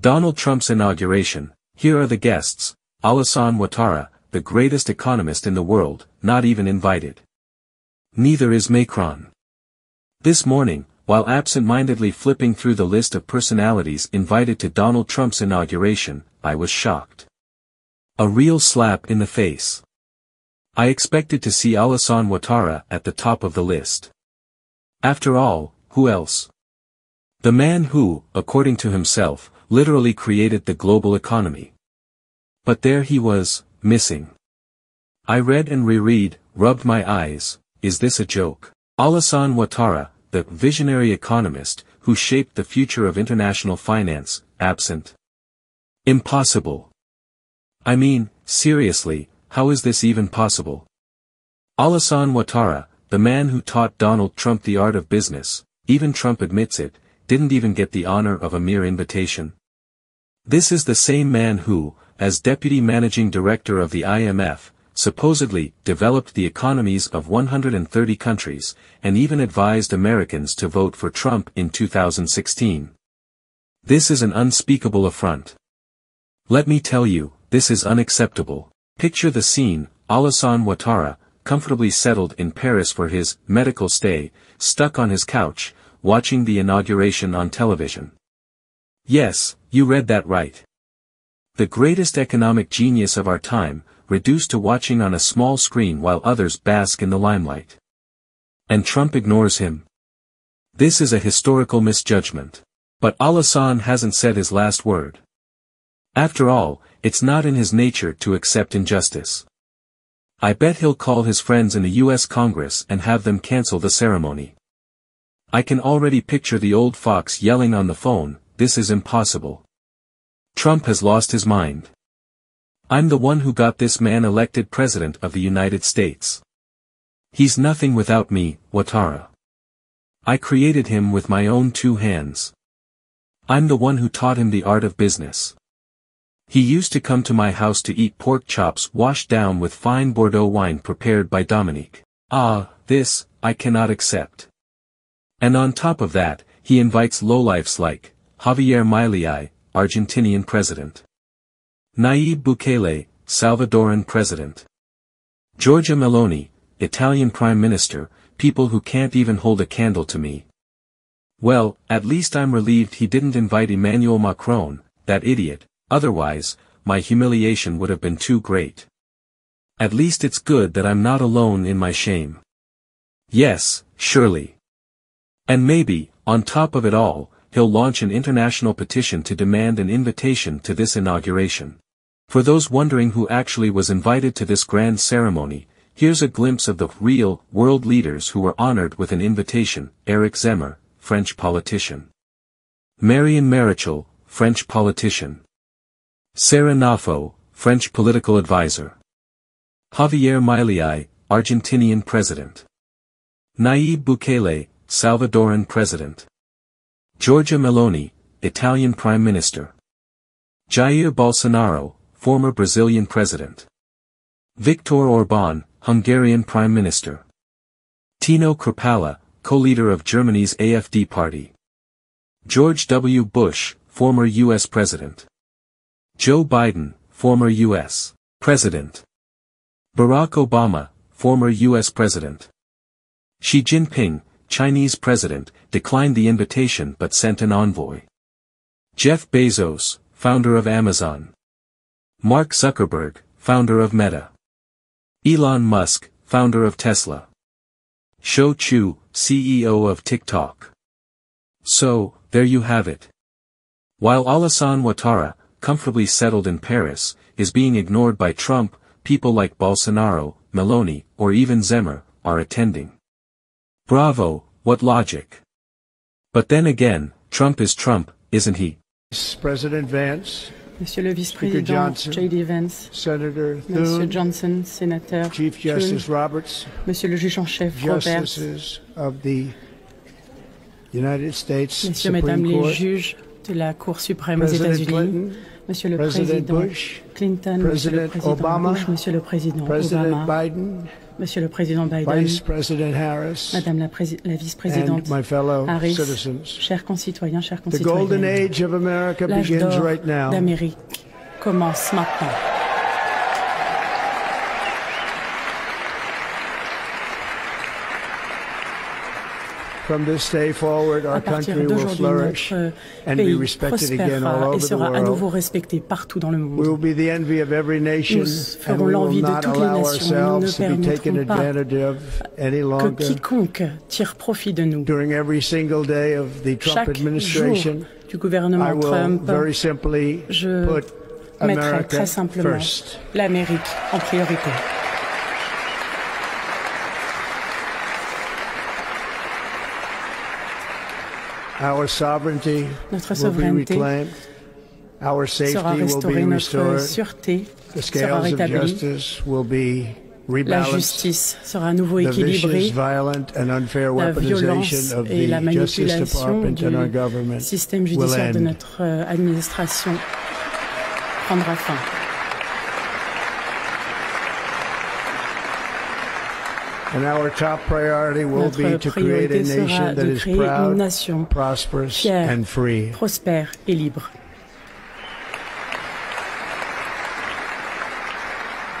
Donald Trump's inauguration. Here are the guests. Alassane Ouattara, the greatest economist in the world, not even invited. Neither is Macron. This morning, while absent-mindedly flipping through the list of personalities invited to Donald Trump's inauguration, I was shocked. A real slap in the face. I expected to see Alassane Ouattara at the top of the list. After all, who else? The man who, according to himself, literally created the global economy. But there he was, missing. I read and reread, rubbed my eyes. Is this a joke? Alassane Ouattara, the visionary economist, who shaped the future of international finance, absent. Impossible. I mean, seriously, how is this even possible? Alassane Ouattara, the man who taught Donald Trump the art of business, even Trump admits it, didn't even get the honor of a mere invitation. This is the same man who, as deputy managing director of the IMF, supposedly developed the economies of 130 countries, and even advised Americans to vote for Trump in 2016. This is an unspeakable affront. Let me tell you, this is unacceptable. Picture the scene: Alassane Ouattara, comfortably settled in Paris for his medical stay, stuck on his couch, watching the inauguration on television. Yes, you read that right. The greatest economic genius of our time, reduced to watching on a small screen while others bask in the limelight. And Trump ignores him. This is a historical misjudgment. But Alassane hasn't said his last word. After all, it's not in his nature to accept injustice. I bet he'll call his friends in the US Congress and have them cancel the ceremony. I can already picture the old fox yelling on the phone, "This is impossible. Trump has lost his mind. I'm the one who got this man elected President of the United States. He's nothing without me, Ouattara. I created him with my own two hands. I'm the one who taught him the art of business. He used to come to my house to eat pork chops washed down with fine Bordeaux wine prepared by Dominique. This, I cannot accept. And on top of that, he invites lowlifes like Javier Milei, Argentinian president. Nayib Bukele, Salvadoran president. Giorgia Meloni, Italian prime minister, people who can't even hold a candle to me. Well, at least I'm relieved he didn't invite Emmanuel Macron, that idiot, otherwise, my humiliation would have been too great. At least it's good that I'm not alone in my shame. Yes, surely. And maybe, on top of it all, he'll launch an international petition to demand an invitation to this inauguration. For those wondering who actually was invited to this grand ceremony, here's a glimpse of the real, world leaders who were honored with an invitation: Eric Zemmour, French politician. Marion Marichal, French politician. Sarah Nafo, French political advisor. Javier Milei, Argentinian president. Nayib Bukele, Salvadoran president. Giorgia Meloni, Italian prime minister. Jair Bolsonaro, former Brazilian president. Viktor Orbán, Hungarian prime minister. Tino Kruppala, co-leader of Germany's AfD party. George W. Bush, former U.S. president. Joe Biden, former U.S. president. Barack Obama, former U.S. president. Xi Jinping, Chinese president, declined the invitation but sent an envoy. Jeff Bezos, founder of Amazon. Mark Zuckerberg, founder of Meta. Elon Musk, founder of Tesla. Shou Chu, CEO of TikTok. So, there you have it. While Alassane Ouattara, comfortably settled in Paris, is being ignored by Trump, people like Bolsonaro, Meloni, or even Zemmour, are attending. Bravo, what logic. But then again, Trump is Trump, isn't he? President Vance, Monsieur le vice-président J.D. Vance, Senator Thune, Monsieur Johnson, sénateur Chief Justice Roberts, Monsieur le juge en chef Roberts, Justices of the United States Messieurs, Mesdames Supreme les Court, juges de la Cour suprême aux President États-Unis, Clinton, Monsieur le President président Bush, Clinton, Monsieur le President président Obama, Bush, Monsieur le président President Obama, Biden, Monsieur le Président Biden, Vice President Harris, Madame la Vice-Présidente and my fellow Harris, citizens. chers concitoyens, chères The golden concitoyennes, age of America l'âge begins d'or right now. d'Amérique commence maintenant. From this day forward, our À partir country will d'aujourd'hui, flourish notre and be pays respected again all prospérera et over the sera à nouveau world. respecté partout dans le We will monde. be the envy of every nation, Nous and ferons we will l'envie de not toutes les allow nations. Nous ourselves to ne be taken permettrons pas advantage of any que longer. quiconque tire profit de nous. During every single day of the Trump Chaque jour administration, du I gouvernement will Trump, very simply je put mettrai America très simplement first. l'Amérique en priorité. Our sovereignty Notre will be souveraineté reclaimed. Our sera safety will be restaurée, notre restored. sûreté The sera scales of rétablie, justice will be la rebalanced. justice sera à nouveau The vicious, équilibrée, violent, and unfair la violence weaponization of et la the Justice manipulation Department and our du government système will judiciaire de end. notre administration prendra fin. And our top priority will be Notre to create a priorité sera nation that de is créer une proud, nation prosperous, fière, and free. prospère et libre.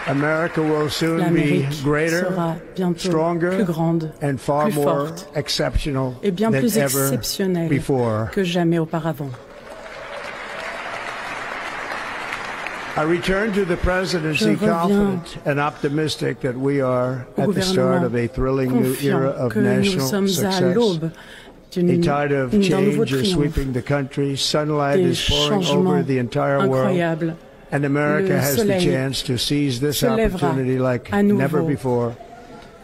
America will soon be L'Amérique greater sera bientôt stronger, plus grande and far plus more forte exceptional et bien than plus ever exceptionnelle before. que jamais auparavant. I return to the presidency Je reviens confident and optimistic that we are au at the start gouvernement of a thrilling new era confiant of que nous national sommes à success. l'aube A d'un tide of nouveau change is triomphe, sweeping the country. Sunlight des is pouring over changements the entire world. incroyables. And America Le has the soleil chance to seize this se lèvera opportunity like à nouveau. never before.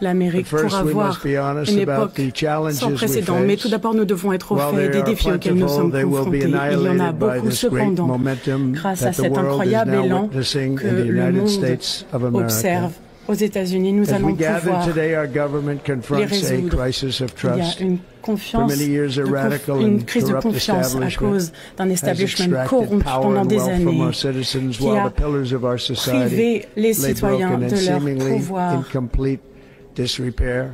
L'Amérique But first, pourra we voir must be honest une about époque the challenges sans we précédent. Mais tout face. d'abord, nous devons être au While fait they des are défis auxquels nous plentiful, sommes they will be confrontés. Il y en a annihilated by beaucoup this great cependant, momentum grâce à that the cet world is incroyable now élan witnessing que in the le United monde States of America. observe aux États-Unis. Nous As allons we gather pouvoir today, our government les confronts a résoudre. crisis of Il y a trust. une confiance, For many years, a radical une and crise de corrupt confiance à establishment cause d'un has establishment extracted corrompu power pendant and des wealth from années, our citizens qui while a the pillars of our society privé les lay citoyens broken and de leur seemingly in pouvoir. complete disrepair.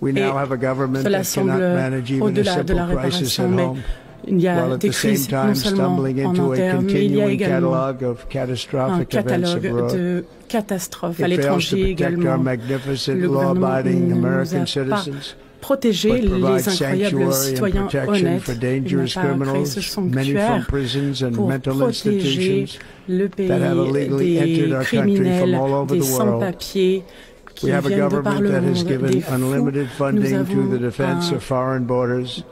We Et now have a government cela that cannot semble manage even a au-delà de la simple crisis at réparation, mais home, il y while a at des the same crises non time seulement stumbling en into a interne, mais il y a continuing également catalog of un catastrophic events catalogue abroad. de catastrophes à It fails to l'étranger protect our également. magnificent, Le gouvernement law-abiding ne nous American a pas citizens, protéger but provides les incroyables sanctuary and citoyens protection honnêtes. for Il n'a dangerous pas créé criminals, ce many from sanctuaire prisons and pour mental protéger institutions le pays that have illegally entered des our country from criminels, all over des the world. sans-papiers qui We have a viennent de par government le that has monde, given des fous. unlimited Nous funding to avons the defense un of foreign borders,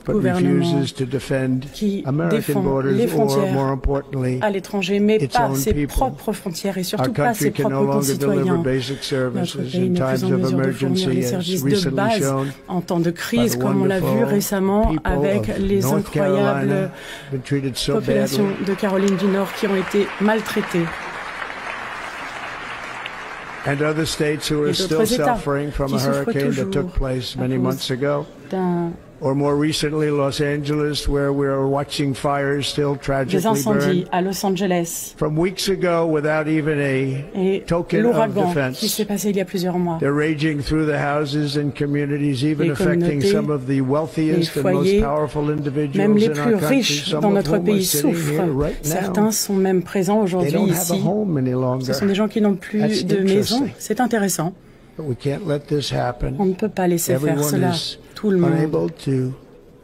but gouvernement refuses to defend qui American défend borders les or, frontières more importantly, à l'étranger, mais its pas own ses people. propres frontières et Our surtout pas ses country can no propres longer deliver concitoyens. basic Notre services pays in n'est plus times en of mesure de fournir emergency, les as services de recently base shown en temps de by crise, the comme on l'a vu wonderful récemment people avec of les North Carolina, incroyables been treated so populations badly. de Caroline du Nord qui ont été maltraitées. And other states who are Et still d'autres États suffering from a qui souffrent hurricane that toujours took place à many cause months ago. d'un Or more recently, Los Angeles, where we are watching fires still des tragically incendies burn. à Los Angeles From weeks ago, without even a et token of l'ouragan qui defense, s'est passé il y a plusieurs mois. they're raging through the houses and communities, even Les affecting communautés, some of the wealthiest les and most foyers, powerful individuals Même les in plus our country, riches some dans of notre whom are pays sitting here souffrent. right Certains now. sont même présents They aujourd'hui don't have a ici. home any longer. Ce sont des gens qui n'ont plus That's de maison. interesting. C'est intéressant. But we can't let this happen. On ne peut pas laisser faire Everyone cela. is Tout le monde unable to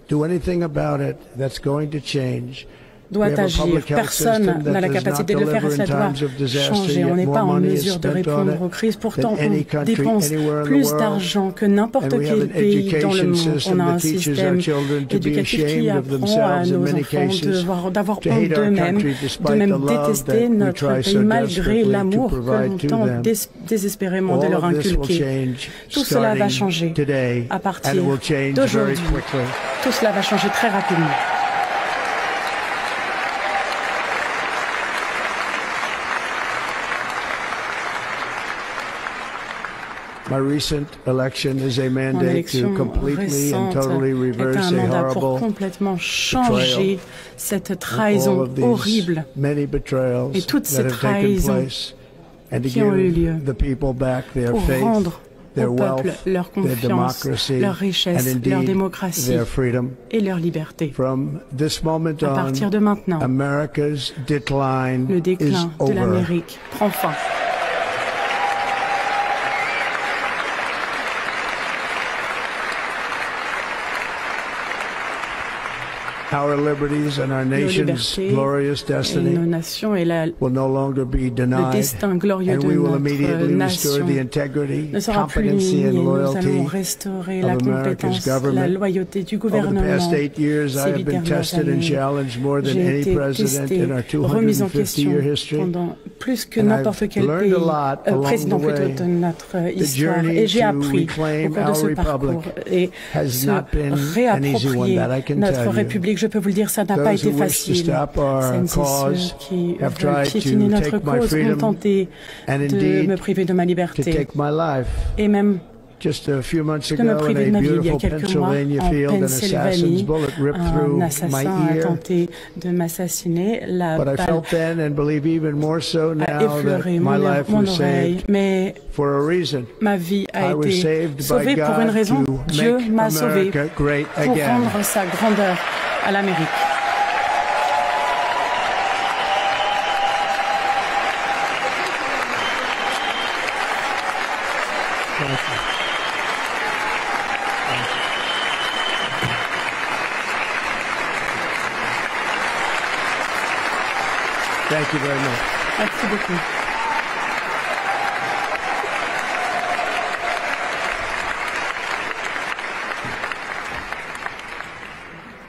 do anything about it that's going to change. doit We have a agir. public health Personne system that n'a la does capacité not de le faire et deliver ça in doit times of disaster, changer. On yet n'est more pas en money is mesure de spent on répondre it aux crises. Pourtant, than any on country dépense anywhere in the plus world. d'argent que n'importe And we have quel an pays dans le education monde. system On a un that teaches our système children to be éducatif qui ashamed of apprend à themselves in nos many enfants cases, d'avoir to honte hate our d'eux-mêmes, country de despite the même love détester that we notre try pays so malgré desperately to l'amour que provide l'on to tente them. désespérément de All leur of this will inculquer. change Tout cela va starting changer today, à and partir it will change very d'aujourd'hui. quickly. Tout cela va changer très rapidement. My recent election is a Mon mandate élection to completely and récente totally est reverse un a mandat pour horrible complètement changer cette all trahison of these horrible many betrayals et toutes ces that have taken trahisons place and to qui ont eu lieu give the people back their pour faith, rendre their au peuple wealth, leur their confiance, democracy, leur and richesse, leur indeed démocratie their freedom. et leur liberté. From this moment À on, partir de maintenant, America's decline le is déclin de over. l'Amérique prend fin. Our liberties and our Nos nation's libertés glorious et nos destiny nations et will no longer be le denied, destin glorieux and de we will notre immediately restore nation the integrity, ne sera plus competency, nié. and Nous allons loyalty restaurer of la America's compétence, la government. loyauté du Over the gouvernement. past 8 years, I Ces have 8 been dernières tested and années, challenged more than j'ai any été president testé, in our remis en 250-year question history. pendant plus que And n'importe I've quel learned a lot along président the way. plutôt de notre histoire. journey Et j'ai to appris reclaim au cours de our ce republic parcours et has se not been an easy one, réapproprier that I can notre tell you. République. Je peux vous le dire, ça n'a pas Those été who wish to facile. stop our Celles et cause ceux qui have veulent tried piétiner to notre take my cause ont freedom tenté and de indeed me priver de ma to liberté take my life. et même Just a few months de me ago in priver de a ma vie. Il y a beautiful quelques mois, Pennsylvania en field, an assassin's Pennsylvanie, bullet ripped un through my assassin a ear. tenté de m'assassiner. La But I balle felt then and believe even more so a now that effleuré my life mon was oreille. saved Mais for a reason. ma vie a I was été saved by sauvée pour une God raison. to Dieu make m'a sauvé America great pour again. rendre sa grandeur à l'Amérique. Thank you. Thank you very much. Merci beaucoup.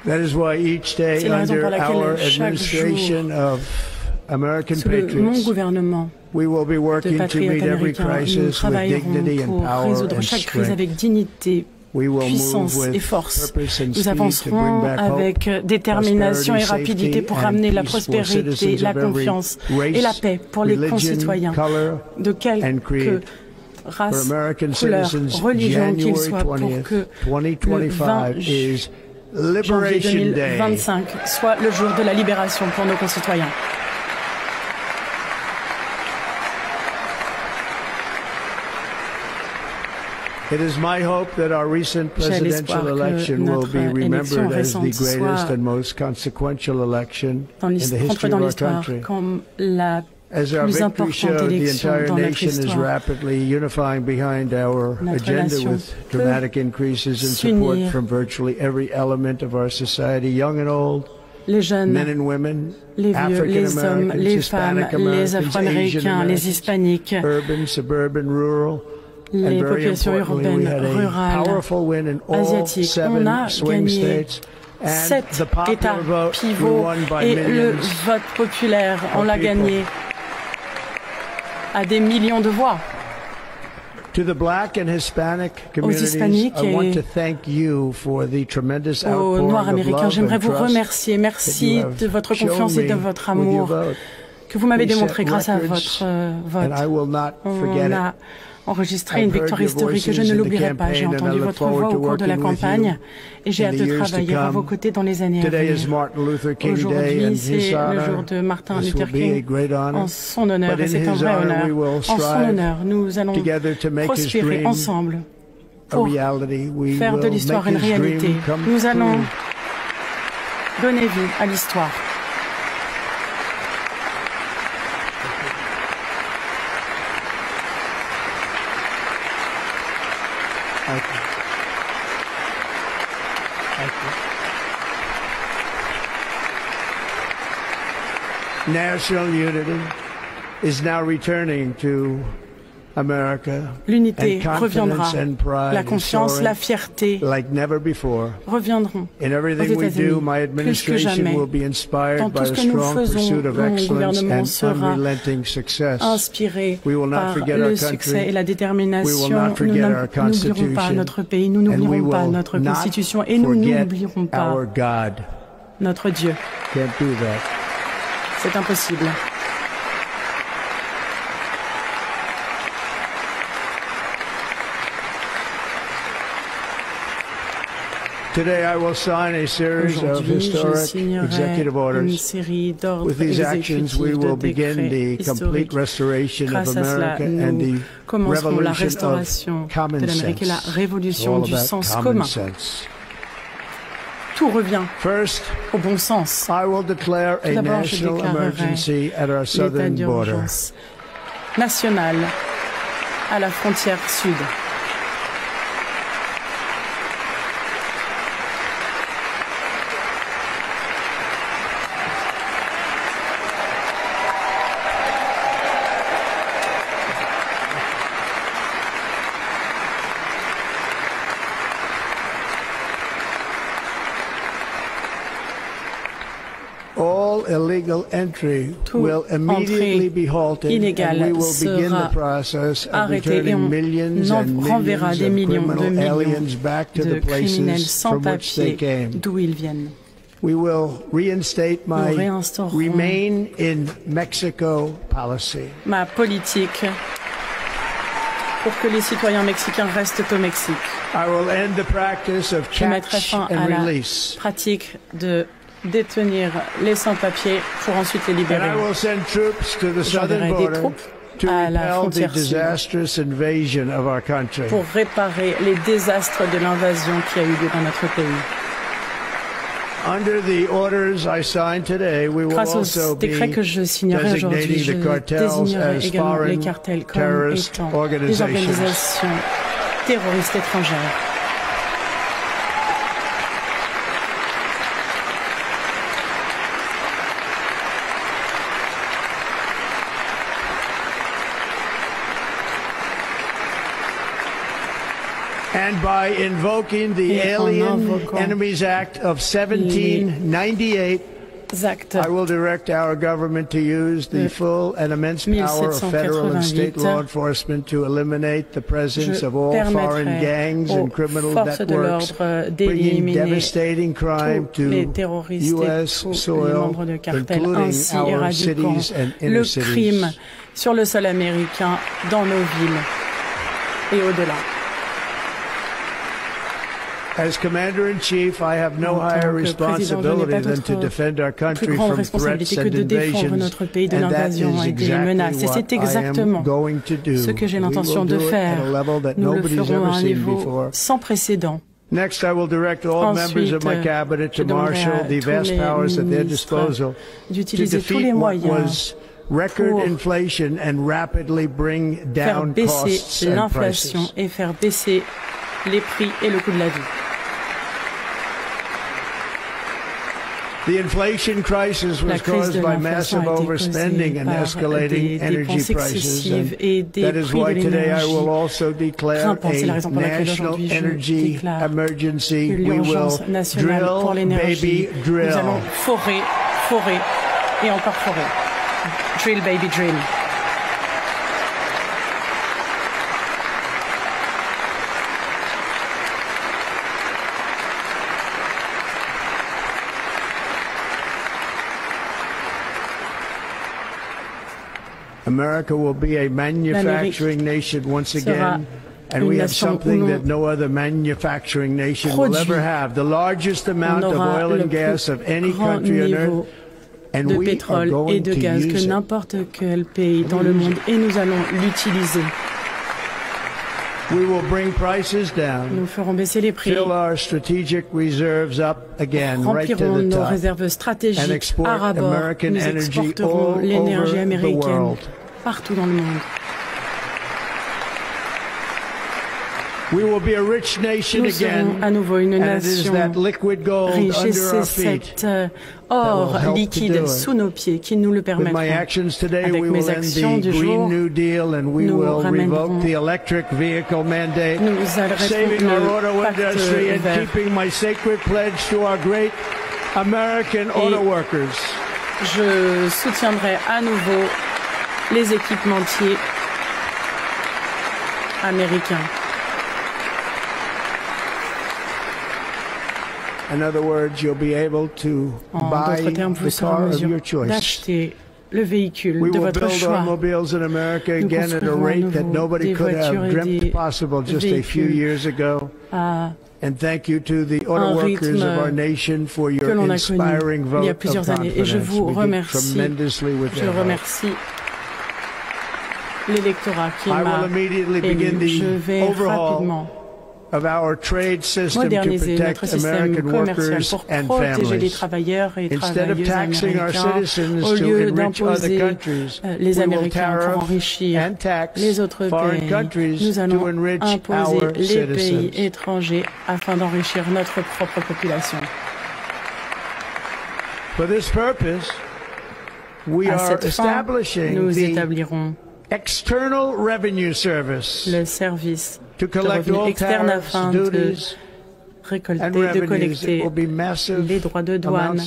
That is why each day C'est la raison under pour laquelle our chaque administration jour, of American sous mon patriots, gouvernement we will be de working to patriotes meet every américains, nous crisis with travaillerons dignity and pour power résoudre and chaque crise strength. avec dignité, We will puissance move et with force. purpose and Nous speed to bring avancerons back hope, avec détermination et prosperity, rapidité safety, pour and ramener la peace for prospérité, citizens la of every confiance race, et la paix pour les religion, concitoyens color, de and quelque creed. race, For American couleur, citizens, religion qu'ils January soient, pour 20th, que le 2025 is janvier Liberation Day. 2025 soit le jour de la libération pour nos concitoyens. It is my hope that our recent presidential election will be remembered as the greatest and most consequential election in the history of our country. Comme la As our plus victory importante showed, the élection entire dans notre nation is histoire. rapidly unifying behind our Notre agenda nation with dramatic increases in support s'unir. from virtually every element of our society, young and old, Les jeunes, men and women, les vieux, African les hommes, Americans, les Hispanic femmes, les Americans, Asian Afro-Américains, les Americans, Hispaniques, urban, suburban, rural, les and very populations importantly, we urbaines, had a rurales, powerful win in all asiatiques. On 7 a swing gagné states. And 7 the popular États vote we pivots won by et le millions vote populaire, on of l'a people. gagné à des millions de voix. To the black and Hispanic communities, Hispaniques I want et to thank you for the tremendous Aux outpouring Noirs of américains, love j'aimerais and vous trust remercier. that Merci you have de votre shown confiance et de me votre with your amour vote. que vous m'avez We démontré set grâce à records, votre vote. And I will not forget On it. a enregistré I've une heard victoire your historique et je voices ne in the l'oublierai pas. J'ai campaign, and I entendu look votre forward voix to au cours de la working with campagne you et j'ai in hâte the de years to travailler à vos come. côtés dans les années à Today is venir. Martin Luther King Day, and Aujourd'hui, his c'est le honor. jour de Martin This Luther will be a King great honor. en son honneur But et in c'est un his vrai honor, honneur. we will En son strive honneur, nous allons together to make his prospérer dream ensemble a pour reality. We faire de will l'histoire make une his réalité. dream come Nous allons true. donner vie à l'histoire. Thank you. Thank you. National unity is now returning to America. L'unité And reviendra. confidence and pride La is confiance, soaring la fierté like never before. reviendront In aux everything we do, my États-Unis plus que administration jamais. will be inspired Dans by tout ce a que nous strong faisons, pursuit of mon excellence gouvernement and sera unrelenting success. Inspiré We will not par forget le our succès country. et la We détermination. will not Nous forget our n'oublierons pas Constitution. notre pays, nous And we n'oublierons pas will notre not Constitution et nous forget n'oublierons pas our God. notre Dieu. Can't do that. C'est impossible. Today I will sign a series of historic executive orders. With these actions, we will begin the complete restoration of America and the revolution of common sense. La révolution du sens commun. Tout revient au bon sens. Tout d'abord, je déclarerai l'état d'urgence nationale à la frontière sud. Illegal entry will immediately be halted, and we will begin the process of returning millions and millions of criminal aliens back to the places from which they came. We will reinstate my Remain in Mexico policy. Ma politique pour que les citoyens mexicains restent au Mexique. I will end the practice of catch and release. Pratique de détenir les sans-papiers pour ensuite les libérer. J'enverrai des troupes à la frontière sud pour réparer les désastres de l'invasion qui a eu lieu dans notre pays. Grâce aux décrets que je signerai aujourd'hui, je désignerai également les cartels comme étant des organisations terroristes étrangères. And by invoking the Alien Enemies Act of 1798, I will direct our government to use the full and immense power of federal and state law enforcement to eliminate the presence of all foreign gangs and criminal networks, bringing devastating crime to U.S. soil, including our cities and inner cities. Le crime sur le sol américain dans nos villes et au-delà. As Commander-in-Chief, I have no higher responsibility than to defend our country from threats and invasions, and that is exactly what I am going to do. Ce que j'ai l'intention de faire, nous le ferons à un niveau sans précédent. Next, I will direct all members of my cabinet to marshal the vast powers at their disposal to defeat what was record inflation and rapidly bring down costs and prices. Et faire baisser les prix et le coût de la vie. The inflation crisis was caused by massive overspending and escalating energy prices, and that is why today I will also declare a national energy emergency. We will drill, baby, drill. Nous allons forer et encore forer. Drill, baby, drill. America will be a manufacturing nation once again, and we have something that no other manufacturing nation will ever have, the largest amount of oil and gas of any country on earth, and we are going to use que n'importe quel pays dans le monde, et nous allons l'utiliser. We will bring prices down, nous ferons baisser les prix, fill our strategic reserves up again, right to the nos top, réserves stratégiques and export à rabord. American Nous energy exporterons all l'énergie over the américaine world. Partout dans le monde. We will be a rich nation Nous again, serons à nouveau une and it is nation that liquid gold riche, et under our c'est feet cet or liquide sous nos pieds qui nous le With permettra. my actions today, Avec we mes will end actions the du Green jour, New Deal and we nous will revoke ramènerons- the electric vehicle mandate, Nous saving our auto arrêterons le pacte industry and vert. keeping my sacred pledge to our great American auto workers. Je soutiendrai à nouveau les équipementiers américains. In other words, you'll be able to En buy d'autres termes, vous the serez en car of mesure your choice. d'acheter le véhicule We de will votre build choix. automobiles in America Nous again at a construirons rate à that nouveau nobody des could have voitures et dreamt des possible just a few véhicules years ago. à And thank you to the auto workers of our nation for your inspiring vote of confidence. Et je vous remercie. Je remercie l'électorat qui m'a élu. Je vais rapidement moderniser notre système commercial pour protéger les travailleurs et travailleuses américains au lieu d'imposer les Américains pour enrichir les autres pays. Nous allons imposer les pays étrangers afin d'enrichir notre propre population. À cette fin, nous établirons le service de revenus externes afin de collecter les droits de douane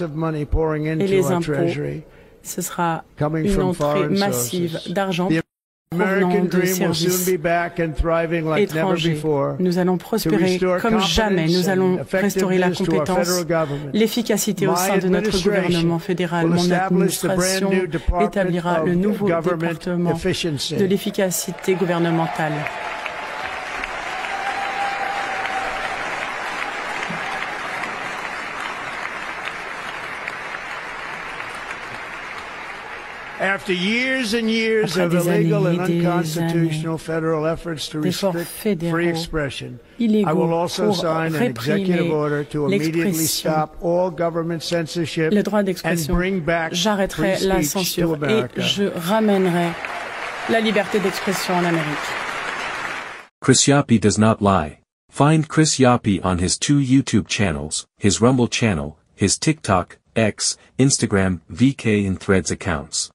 et les impôts. Ce sera une entrée massive d'argent provenant de services étrangers. Nous allons prospérer comme jamais. Nous allons restaurer la compétence, l'efficacité au sein de notre gouvernement fédéral. Mon administration établira le nouveau département de l'efficacité gouvernementale. After years and years of illegal and unconstitutional federal efforts to restrict free expression, I will also sign an executive order to immediately stop all government censorship and bring back free speech to America. Et je ramènerai la liberté d'expression en Amérique. Chris Yoppy does not lie. Find Chris Yoppy on his 2 YouTube channels, his Rumble channel, his TikTok, X, Instagram, VK and Threads accounts.